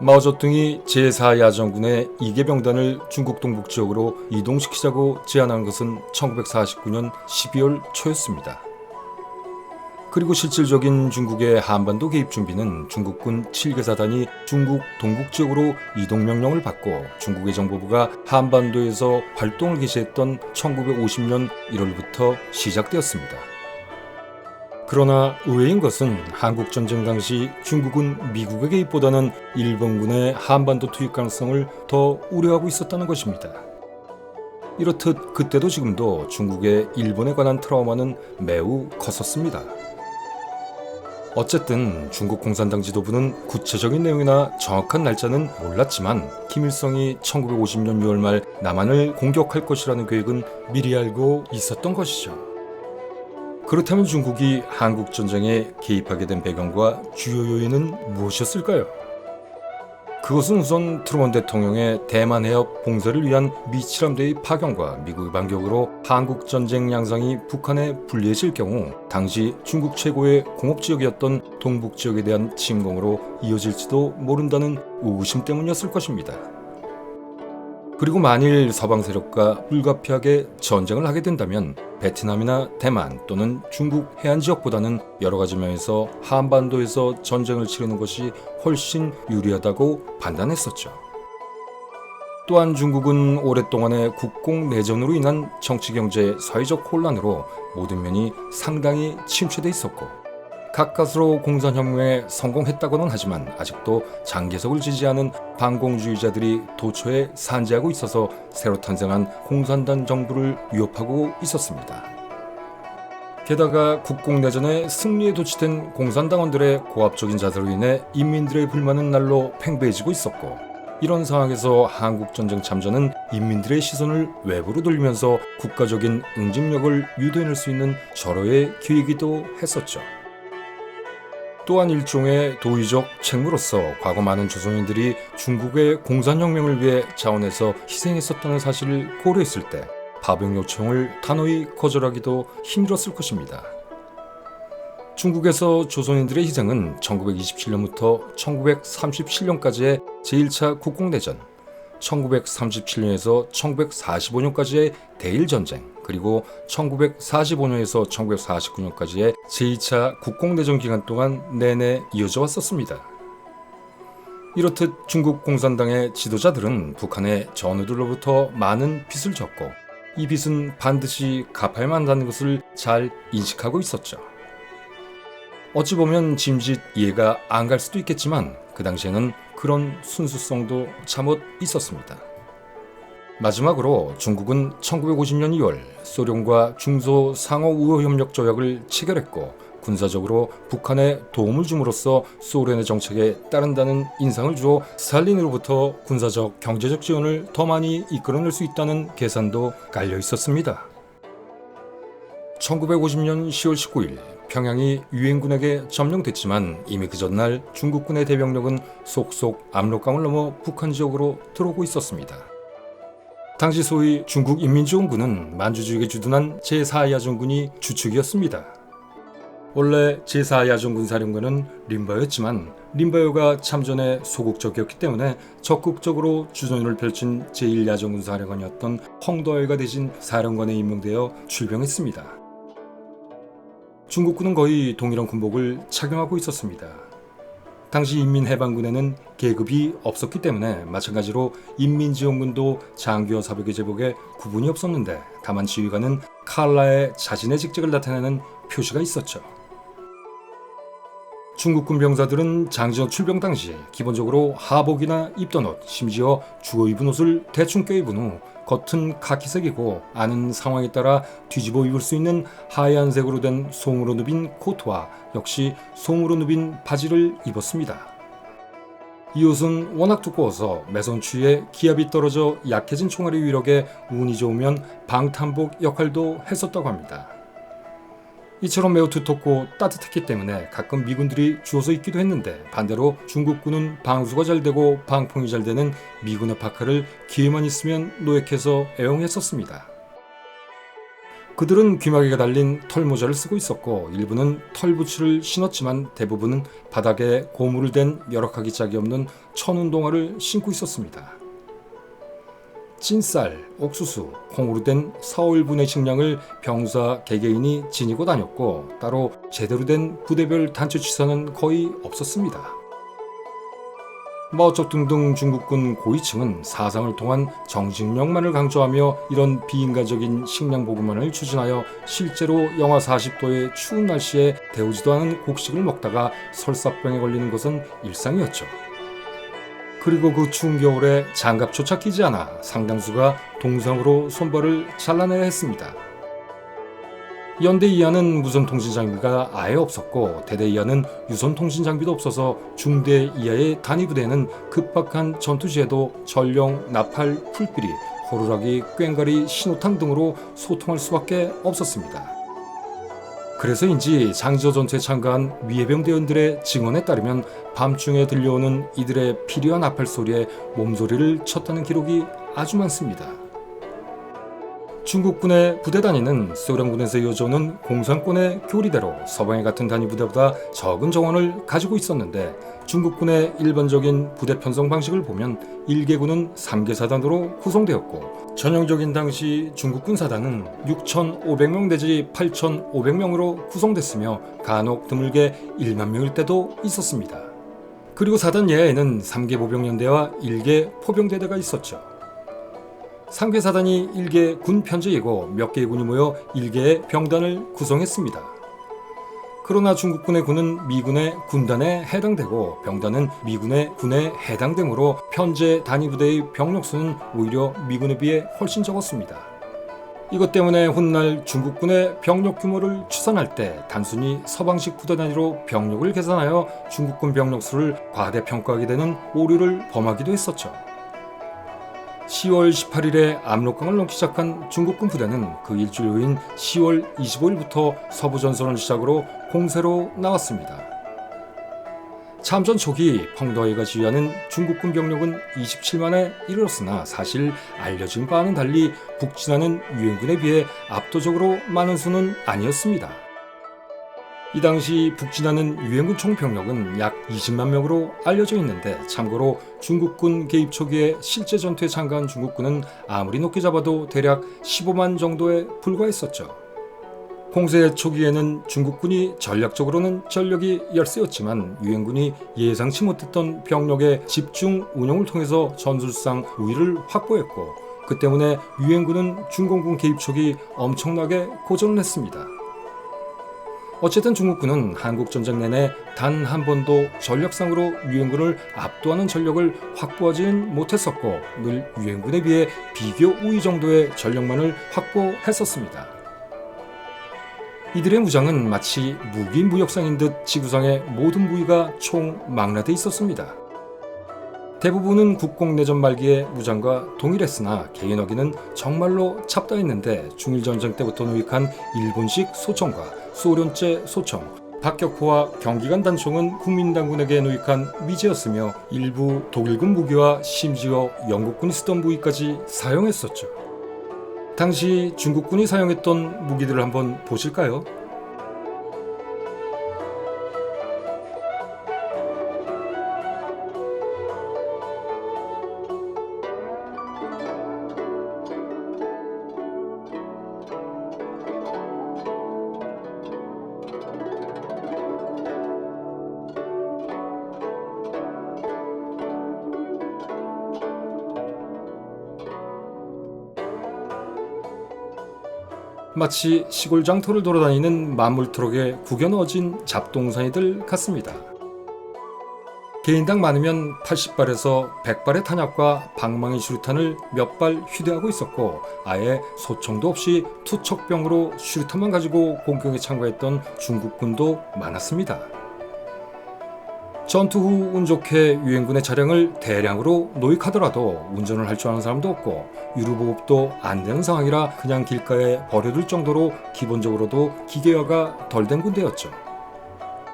마오쩌둥이 제4야전군의 2개 병단을 중국 동북 지역으로 이동시키자고 제안한 것은 1949년 12월 초였습니다. 그리고 실질적인 중국의 한반도 개입 준비는 중국군 7개 사단이 중국 동북 지역으로 이동 명령을 받고 중국의 정보부가 한반도에서 활동을 개시했던 1950년 1월부터 시작되었습니다. 그러나 의외인 것은 한국전쟁 당시 중국은 미국의 개입보다는 일본군의 한반도 투입 가능성을 더 우려하고 있었다는 것입니다. 이렇듯 그때도 지금도 중국의 일본에 관한 트라우마는 매우 컸었습니다. 어쨌든 중국 공산당 지도부는 구체적인 내용이나 정확한 날짜는 몰랐지만 김일성이 1950년 6월 말 남한을 공격할 것이라는 계획은 미리 알고 있었던 것이죠. 그렇다면 중국이 한국전쟁에 개입하게 된 배경과 주요 요인은 무엇이었을까요? 그것은 우선 트루먼 대통령의 대만 해협 봉쇄를 위한 미 칠함대의 파견과 미국의 반격으로 한국전쟁 양상이 북한에 불리해질 경우 당시 중국 최고의 공업지역이었던 동북지역에 대한 침공으로 이어질지도 모른다는 의구심 때문이었을 것입니다. 그리고 만일 서방 세력과 불가피하게 전쟁을 하게 된다면 베트남이나 대만 또는 중국 해안 지역보다는 여러 가지 면에서 한반도에서 전쟁을 치르는 것이 훨씬 유리하다고 판단했었죠. 또한 중국은 오랫동안의 국공 내전으로 인한 정치, 경제, 사회적 혼란으로 모든 면이 상당히 침체돼 있었고 가까스로 공산혁명에 성공했다고는 하지만 아직도 장개석을 지지하는 반공주의자들이 도처에 산재하고 있어서 새로 탄생한 공산당 정부를 위협하고 있었습니다. 게다가 국공내전에 승리에 도취된 공산당원들의 고압적인 자세로 인해 인민들의 불만은 날로 팽배해지고 있었고 이런 상황에서 한국전쟁 참전은 인민들의 시선을 외부로 돌리면서 국가적인 응집력을 유도해낼 수 있는 절호의 기회이기도 했었죠. 또한 일종의 도의적 책무로서 과거 많은 조선인들이 중국의 공산혁명을 위해 자원해서 희생했었다는 사실을 고려했을 때 파병 요청을 단호히 거절하기도 힘들었을 것입니다. 중국에서 조선인들의 희생은 1927년부터 1937년까지의 제1차 국공내전, 1937년에서 1945년까지의 대일전쟁, 그리고 1945년에서 1949년까지의 제2차 국공내전 기간 동안 내내 이어져 왔었습니다. 이렇듯 중국 공산당의 지도자들은 북한의 전우들로부터 많은 빚을 졌고 이 빚은 반드시 갚아야만 한다는 것을 잘 인식하고 있었죠. 어찌 보면 짐짓 이해가 안 갈 수도 있겠지만 그 당시에는 그런 순수성도 참못 있었습니다. 마지막으로 중국은 1950년 2월 소련과 중소 상호 우호 협력 조약을 체결했고 군사적으로 북한에 도움을 줌으로써 소련의 정책에 따른다는 인상을 주어 스탈린으로부터 군사적 경제적 지원을 더 많이 이끌어낼 수 있다는 계산도 깔려 있었습니다. 1950년 10월 19일 평양이 유엔군에게 점령됐지만 이미 그 전날 중국군의 대병력은 속속 압록강을 넘어 북한 지역으로 들어오고 있었습니다. 당시 소위 중국인민지원군은 만주지역에 주둔한 제4야전군이 주축이었습니다. 원래 제4야전군 사령관은 린바오였지만 린바오가 참전에 소극적이었기 때문에 적극적으로 주전을 펼친 제1야전군 사령관이었던 헝더웰가 대신 사령관에 임명되어 출병했습니다. 중국군은 거의 동일한 군복을 착용하고 있었습니다. 당시 인민해방군에는 계급이 없었기 때문에 마찬가지로 인민지원군도 장교와 사병의 제복에 구분이 없었는데 다만 지휘관은 칼라에 자신의 직책을 나타내는 표시가 있었죠. 중국군 병사들은 장전 출병 당시 기본적으로 하복이나 입던 옷, 심지어 주워 입은 옷을 대충 껴입은 후 겉은 카키색이고 안은 상황에 따라 뒤집어 입을 수 있는 하얀색으로 된 솜으로 누빈 코트와 역시 솜으로 누빈 바지를 입었습니다. 이 옷은 워낙 두꺼워서 매선 추위에 기압이 떨어져 약해진 총알의 위력에 운이 좋으면 방탄복 역할도 했었다고 합니다. 이처럼 매우 두텁고 따뜻했기 때문에 가끔 미군들이 주워서 입기도 했는데 반대로 중국군은 방수가 잘 되고 방풍이 잘 되는 미군의 파카를 기회만 있으면 노획해서 애용했었습니다. 그들은 귀마개가 달린 털모자를 쓰고 있었고 일부는 털부츠를 신었지만 대부분은 바닥에 고무를 댄 열악하기 짝이 없는 천운동화를 신고 있었습니다. 찐쌀, 옥수수, 콩으로 된 사월분의 식량을 병사 개개인이 지니고 다녔고 따로 제대로 된 부대별 단체 취사는 거의 없었습니다. 마오쩌 등등 중국군 고위층은 사상을 통한 정신력만을 강조하며 이런 비인간적인 식량 보급만을 추진하여 실제로 영하 40도의 추운 날씨에 데우지도 않은 곡식을 먹다가 설사병에 걸리는 것은 일상이었죠. 그리고 그 추운 겨울에 장갑조차 끼지 않아 상당수가 동상으로 손발을 잘라내야 했습니다. 연대 이하는 무선통신 장비가 아예 없었고 대대 이하는 유선통신 장비도 없어서 중대 이하의 단위 부대는 급박한 전투 시에도 전령, 나팔, 풀비리, 호루라기, 꽹과리, 신호탄 등으로 소통할 수밖에 없었습니다. 그래서인지 장지호 전투에 참가한 위해병 대원들의 증언에 따르면 밤중에 들려오는 이들의 피리와 나팔 소리에 몸소리를 쳤다는 기록이 아주 많습니다. 중국군의 부대 단위는 소련군에서 이어져오는 공산권의 교리대로 서방의 같은 단위 부대보다 적은 정원을 가지고 있었는데 중국군의 일반적인 부대 편성 방식을 보면 1개군은 3개 사단으로 구성되었고 전형적인 당시 중국군 사단은 6,500명 내지 8,500명으로 구성됐으며 간혹 드물게 1만 명일 때도 있었습니다. 그리고 사단 예하에는 3개 보병연대와 1개 포병대대가 있었죠. 3개 사단이 1개 군 편제이고 몇 개의 군이 모여 1개의 병단을 구성했습니다. 그러나 중국군의 군은 미군의 군단에 해당되고 병단은 미군의 군에 해당되므로 편제 단위 부대의 병력 수는 오히려 미군에 비해 훨씬 적었습니다. 이것 때문에 훗날 중국군의 병력 규모를 추산할 때 단순히 서방식 부대 단위로 병력을 계산하여 중국군 병력 수를 과대평가하게 되는 오류를 범하기도 했었죠. 10월 18일에 압록강을 넘기 시작한 중국군 부대는 그 일주일 후인 10월 25일부터 서부전선을 시작으로 공세로 나왔습니다. 참전 초기 펑더웨이가 지휘하는 중국군 병력은 27만에 이르렀으나 사실 알려진 바와는 달리 북진하는 유엔군에 비해 압도적으로 많은 수는 아니었습니다. 이 당시 북진하는 유엔군 총병력은 약 20만 명으로 알려져 있는데 참고로 중국군 개입 초기에 실제 전투에 참가한 중국군은 아무리 높게 잡아도 대략 15만 정도에 불과했었죠. 공세 초기에는 중국군이 전략적으로는 전력이 열세였지만 유엔군이 예상치 못했던 병력의 집중 운용을 통해서 전술상 우위를 확보했고 그 때문에 유엔군은 중공군 개입 초기 엄청나게 고전을 했습니다. 어쨌든 중국군은 한국전쟁 내내 단 한 번도 전력상으로 유엔군을 압도하는 전력을 확보하지는 못했었고 늘 유엔군에 비해 비교 우위 정도의 전력만을 확보했었습니다. 이들의 무장은 마치 무기무역상인 듯 지구상의 모든 부위가 총 망라돼 있었습니다. 대부분은 국공내전 말기의 무장과 동일했으나 개인어기는 정말로 찹다했는데 중일전쟁 때부터 노획한 일본식 소총과 소련제 소총, 박격포와 경기관 단총은 국민당군에게 노획한 미제였으며 일부 독일군 무기와 심지어 영국군이 쓰던 무기까지 사용했었죠. 당시 중국군이 사용했던 무기들을 한번 보실까요? 마치 시골 장터를 돌아다니는 만물트럭에 구겨 넣어진 잡동사니들 같습니다. 개인당 많으면 80발에서 100발의 탄약과 방망이 수류탄을 몇 발 휴대하고 있었고 아예 소총도 없이 투척병으로 수류탄만 가지고 공격에 참가했던 중국군도 많았습니다. 전투 후 운 좋게 유엔군의 차량을 대량으로 노획하더라도 운전을 할 줄 아는 사람도 없고 유류보급도 안 되는 상황이라 그냥 길가에 버려둘 정도로 기본적으로도 기계화가 덜 된 군대였죠.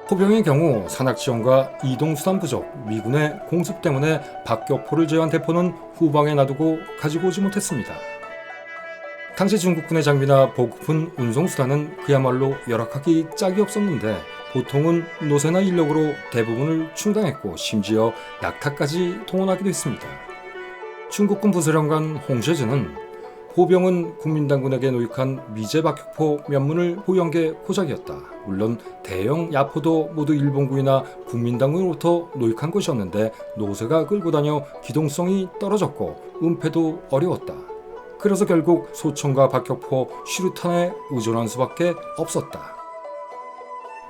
포병의 경우 산악지원과 이동수단 부족, 미군의 공습 때문에 박격포를 제외한 대포는 후방에 놔두고 가지고 오지 못했습니다. 당시 중국군의 장비나 보급품 운송수단은 그야말로 열악하기 짝이 없었는데 보통은 노세나 인력으로 대부분을 충당했고 심지어 낙타까지 동원하기도 했습니다. 중국군 부사령관 홍쉐즈는 포병은 국민당군에게 노획한 미제 박격포 몇 문을 보유한 게 고작이었다. 물론 대형 야포도 모두 일본군이나 국민당군으로부터 노획한 것이었는데 노세가 끌고 다녀 기동성이 떨어졌고 은폐도 어려웠다. 그래서 결국 소총과 박격포, 슈루탄에 의존한 수밖에 없었다.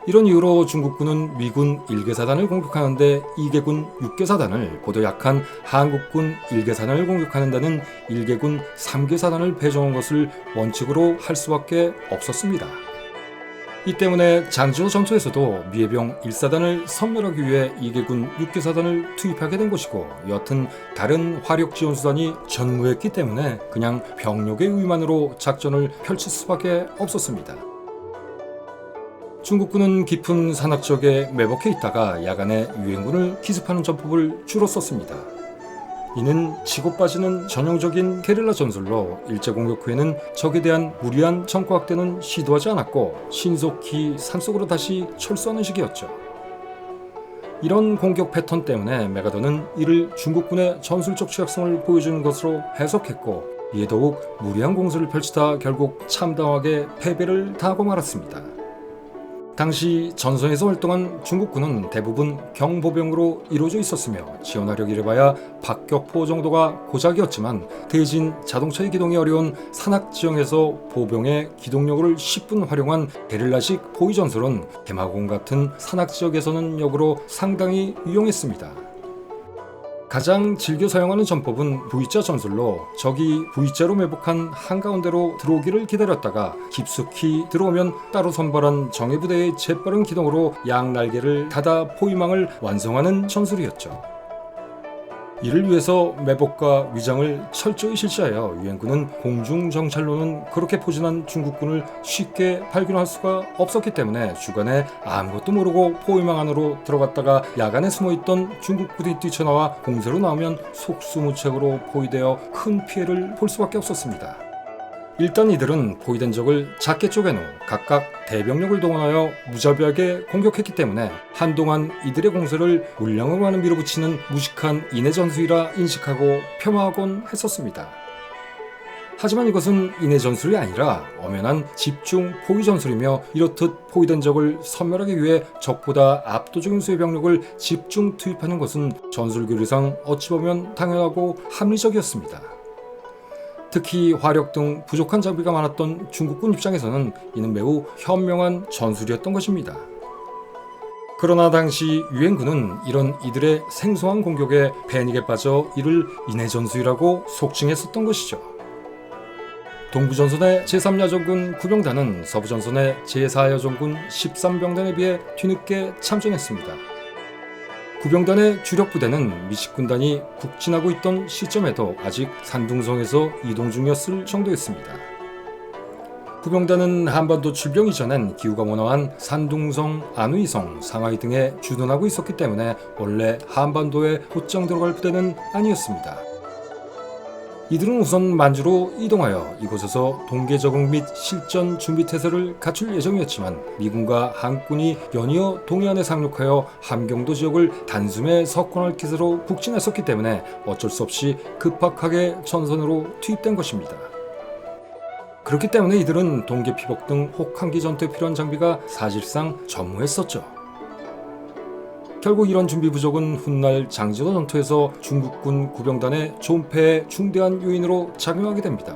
이런 이유로 중국군은 미군 1개사단을 공격하는데 2개군 6개사단을 보다 약한 한국군 1개사단을 공격하는 데는 1개군 3개사단을 배정한 것을 원칙으로 할 수밖에 없었습니다. 이 때문에 장지호 전투에서도 미해병 1사단을 섬멸하기 위해 2개군 6개사단을 투입하게 된 것이고 여튼 다른 화력 지원 수단이 전무했기 때문에 그냥 병력의 의만으로 작전을 펼칠 수밖에 없었습니다. 중국군은 깊은 산악 지역에 매복해 있다가 야간에 유행군을 기습하는 전법을 주로 썼습니다. 이는 치고 빠지는 전형적인 게릴라 전술로 일제 공격 후에는 적에 대한 무리한 정과 확대는 시도하지 않았고 신속히 산속으로 다시 철수하는 식이었죠. 이런 공격 패턴 때문에 메가더는 이를 중국군의 전술적 취약성을 보여주는 것으로 해석했고 이에 더욱 무리한 공세를 펼치다 결국 참담하게 패배를 당하고 말았습니다. 당시 전선에서 활동한 중국군은 대부분 경보병으로 이루어져 있었으며 지원화력이 이래봐야 박격포 정도가 고작이었지만 대진 자동차의 기동이 어려운 산악 지형에서 보병의 기동력을 10분 활용한 게릴라식 포위 전술은 대마공 같은 산악 지역에서는 역으로 상당히 유용했습니다. 가장 즐겨 사용하는 전법은 V자 전술로 적이 V자로 매복한 한가운데로 들어오기를 기다렸다가 깊숙이 들어오면 따로 선발한 정예부대의 재빠른 기동으로 양날개를 닫아 포위망을 완성하는 전술이었죠. 이를 위해서 매복과 위장을 철저히 실시하여 유엔군은 공중정찰로는 그렇게 포진한 중국군을 쉽게 발견할 수가 없었기 때문에 주간에 아무것도 모르고 포위망 안으로 들어갔다가 야간에 숨어있던 중국군이 뛰쳐나와 공세로 나오면 속수무책으로 포위되어 큰 피해를 볼 수밖에 없었습니다. 일단 이들은 포위된 적을 작게 쪼갠 후 각각 대병력을 동원하여 무자비하게 공격했기 때문에 한동안 이들의 공세를 물량으로만 밀어붙이는 무식한 인해 전술이라 인식하고 폄하하곤 했었습니다. 하지만 이것은 인해 전술이 아니라 엄연한 집중 포위 전술이며 이렇듯 포위된 적을 섬멸하기 위해 적보다 압도적인 수의 병력을 집중 투입하는 것은 전술 교리상 어찌 보면 당연하고 합리적이었습니다. 특히 화력 등 부족한 장비가 많았던 중국군 입장에서는 이는 매우 현명한 전술이었던 것입니다. 그러나 당시 유엔군은 이런 이들의 생소한 공격에 패닉에 빠져 이를 인해 전술이라고 속칭했었던 것이죠. 동부전선의 제3야전군 9병단은 서부전선의 제4야전군 13병단에 비해 뒤늦게 참전했습니다. 9병단의 주력 부대는 미식군단이 북진하고 있던 시점에도 아직 산둥성에서 이동 중이었을 정도였습니다. 9병단은 한반도 출병 이전엔 기후가 온화한 산둥성, 안의성, 상하이 등에 주둔하고 있었기 때문에 원래 한반도에 곧장 들어갈 부대는 아니었습니다. 이들은 우선 만주로 이동하여 이곳에서 동계 적응 및 실전 준비 태세를 갖출 예정이었지만 미군과 한국군이 연이어 동해안에 상륙하여 함경도 지역을 단숨에 석권할 기세로 북진했었기 때문에 어쩔 수 없이 급박하게 전선으로 투입된 것입니다. 그렇기 때문에 이들은 동계 피복 등 혹한기 전투에 필요한 장비가 사실상 전무했었죠. 결국 이런 준비 부족은 훗날 장지도 전투에서 중국군 9병단의 존패에 중대한 요인으로 작용하게 됩니다.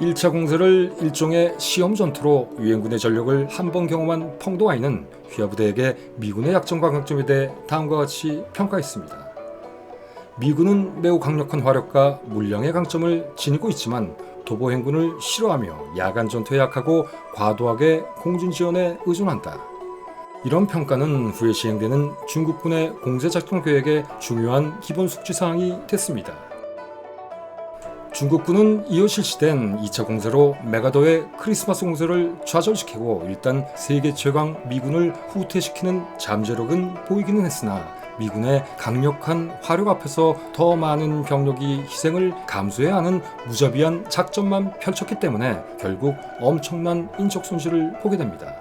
1차 공세를 일종의 시험 전투로 유엔군의 전력을 한 번 경험한 펑도아이는 휘하부대에게 미군의 약점과 강점에 대해 다음과 같이 평가했습니다. 미군은 매우 강력한 화력과 물량의 강점을 지니고 있지만 도보 행군을 싫어하며 야간 전투에 약하고 과도하게 공중 지원에 의존한다. 이런 평가는 후에 시행되는 중국군의 공세작전 계획의 중요한 기본 숙지사항이 됐습니다. 중국군은 이어 실시된 2차 공세로 메가더의 크리스마스 공세를 좌절시키고 일단 세계 최강 미군을 후퇴시키는 잠재력은 보이기는 했으나 미군의 강력한 화력 앞에서 더 많은 병력이 희생을 감수해야 하는 무자비한 작전만 펼쳤기 때문에 결국 엄청난 인적 손실을 보게 됩니다.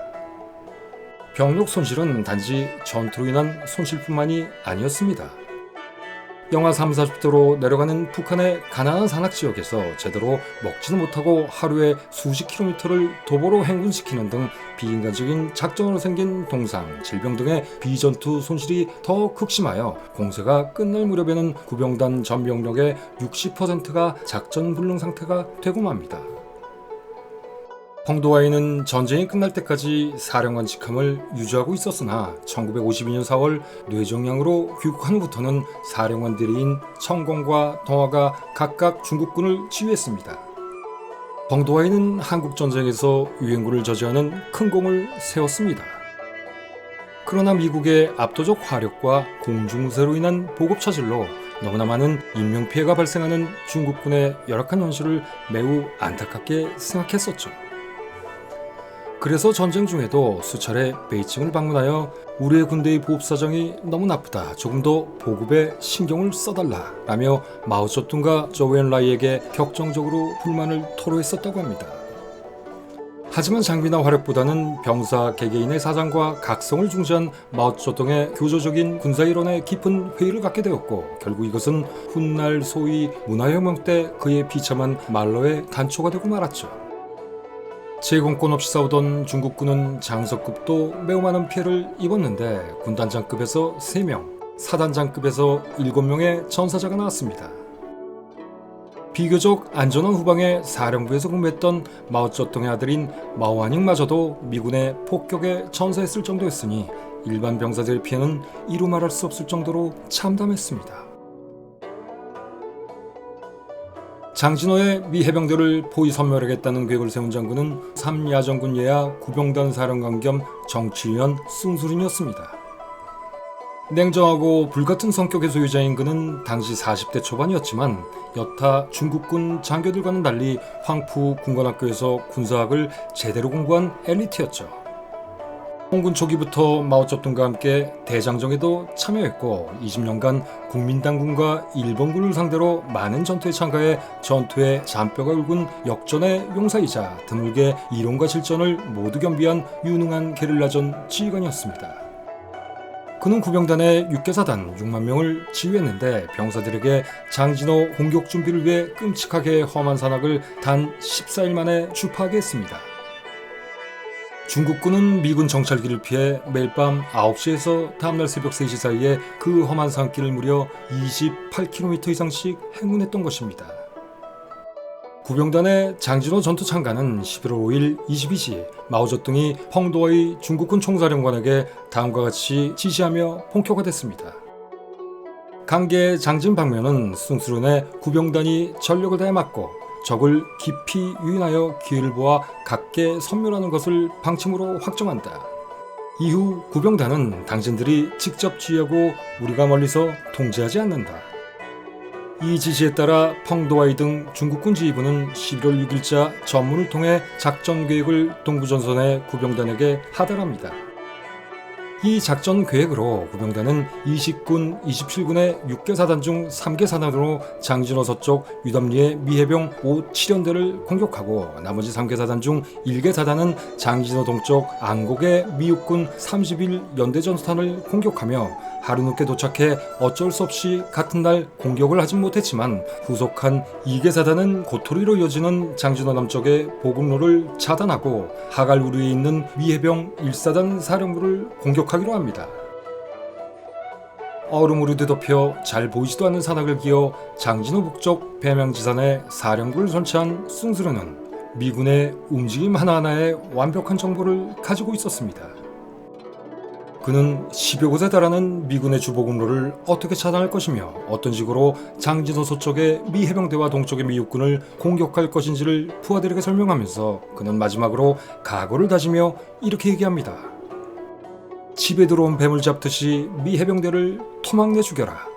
병력 손실은 단지 전투로 인한 손실뿐만이 아니었습니다. 영하 30~40도로 내려가는 북한의 가난한 산악지역에서 제대로 먹지도 못하고 하루에 수십 킬로미터를 도보로 행군시키는 등 비인간적인 작전으로 생긴 동상, 질병 등의 비전투 손실이 더 극심하여 공세가 끝날 무렵에는 구병단 전병력의 60%가 작전불능 상태가 되고 맙니다. 펑도와이는 전쟁이 끝날 때까지 사령관 직함을 유지하고 있었으나 1952년 4월 뇌종양으로 귀국한 후부터는 사령관 대리인 청공과 덩화가 각각 중국군을 지휘했습니다. 펑도와이는 한국전쟁에서 유행군을 저지하는 큰功을 세웠습니다. 그러나 미국의 압도적 화력과 공중무세로 인한 보급 차질로 너무나 많은 인명피해가 발생하는 중국군의 열악한 현실을 매우 안타깝게 생각했었죠. 그래서 전쟁 중에도 수차례 베이징을 방문하여 우리의 군대의 보급 사정이 너무 나쁘다. 조금 더 보급에 신경을 써달라. 라며 마오쩌둥과 조우엔라이에게 격정적으로 불만을 토로했었다고 합니다. 하지만 장비나 화력보다는 병사 개개인의 사상과 각성을 중시한 마오쩌둥의 교조적인 군사이론에 깊은 회의를 갖게 되었고 결국 이것은 훗날 소위 문화혁명 때 그의 비참한 말로의 단초가 되고 말았죠. 제공권 없이 싸우던 중국군은 장성급도 매우 많은 피해를 입었는데 군단장급에서 3명, 사단장급에서 7명의 전사자가 나왔습니다. 비교적 안전한 후방의 사령부에서 근무했던 마오쩌둥의 아들인 마오한잉마저도 미군의 폭격에 전사했을 정도였으니 일반 병사들의 피해는 이루 말할 수 없을 정도로 참담했습니다. 장진호의 미 해병대를 포위 섬멸하겠다는 계획을 세운 장군은 3야전군 예하 구병단 사령관 겸 정치위원 숭수린이었습니다. 냉정하고 불같은 성격의 소유자인 그는 당시 40대 초반이었지만 여타 중국군 장교들과는 달리 황푸 군관학교에서 군사학을 제대로 공부한 엘리트였죠. 홍군 초기부터 마오쩌둥과 함께 대장정에도 참여했고 20년간 국민당군과 일본군을 상대로 많은 전투에 참가해 전투의 잔뼈가 굵은 역전의 용사이자 드물게 이론과 실전을 모두 겸비한 유능한 게릴라전 지휘관이었습니다. 그는 구병단의 6개사단 6만 명을 지휘했는데 병사들에게 장진호 공격 준비를 위해 끔찍하게 험한 산악을 단 14일 만에 주파하게 했습니다. 중국군은 미군 정찰기를 피해 매일 밤 9시에서 다음날 새벽 3시 사이에 그 험한 산길을 무려 28km 이상씩 행군했던 것입니다. 구병단의 장진호 전투 참가는 11월 5일 22시 마오쩌둥이 펑도와이 중국군 총사령관에게 다음과 같이 지시하며 본격화됐습니다. 강계 장진 방면은 숭수른의 구병단이 전력을 다해 막고 적을 깊이 유인하여 기회를 보아 각계 섬멸하는 것을 방침으로 확정한다. 이후 구병단은 당신들이 직접 지휘하고 우리가 멀리서 통제하지 않는다. 이 지시에 따라 펑도와이 등 중국군 지휘부는 11월 6일자 전문을 통해 작전 계획을 동부전선의 구병단에게 하달합니다. 이 작전 계획으로 구병단은 20군, 27군의 6개 사단 중 3개 사단으로 장진호 서쪽 유담리의 미해병 5, 7연대를 공격하고 나머지 3개 사단 중 1개 사단은 장진호 동쪽 안곡의 미육군 31연대 전투탄을 공격하며 하루 늦게 도착해 어쩔 수 없이 같은 날 공격을 하진 못했지만 후속한 2개 사단은 고토리로 이어지는 장진호 남쪽의 보급로를 차단하고 하갈 우르에 있는 미해병 1사단 사령부를 공격하기로 합니다. 얼음으로 뒤덮여 잘 보이지도 않는 산악을 기어 장진호 북쪽 배명지산에 사령부를 설치한 숭수련은 미군의 움직임 하나하나에 완벽한 정보를 가지고 있었습니다. 그는 10여 곳에 달하는 미군의 주보급로를 어떻게 차단할 것이며 어떤 식으로 장진호 서쪽의 미 해병대와 동쪽의 미 육군을 공격할 것인지를 부하들에게 설명하면서 그는 마지막으로 각오를 다지며 이렇게 얘기합니다. 집에 들어온 뱀을 잡듯이 미 해병대를 토막내 죽여라.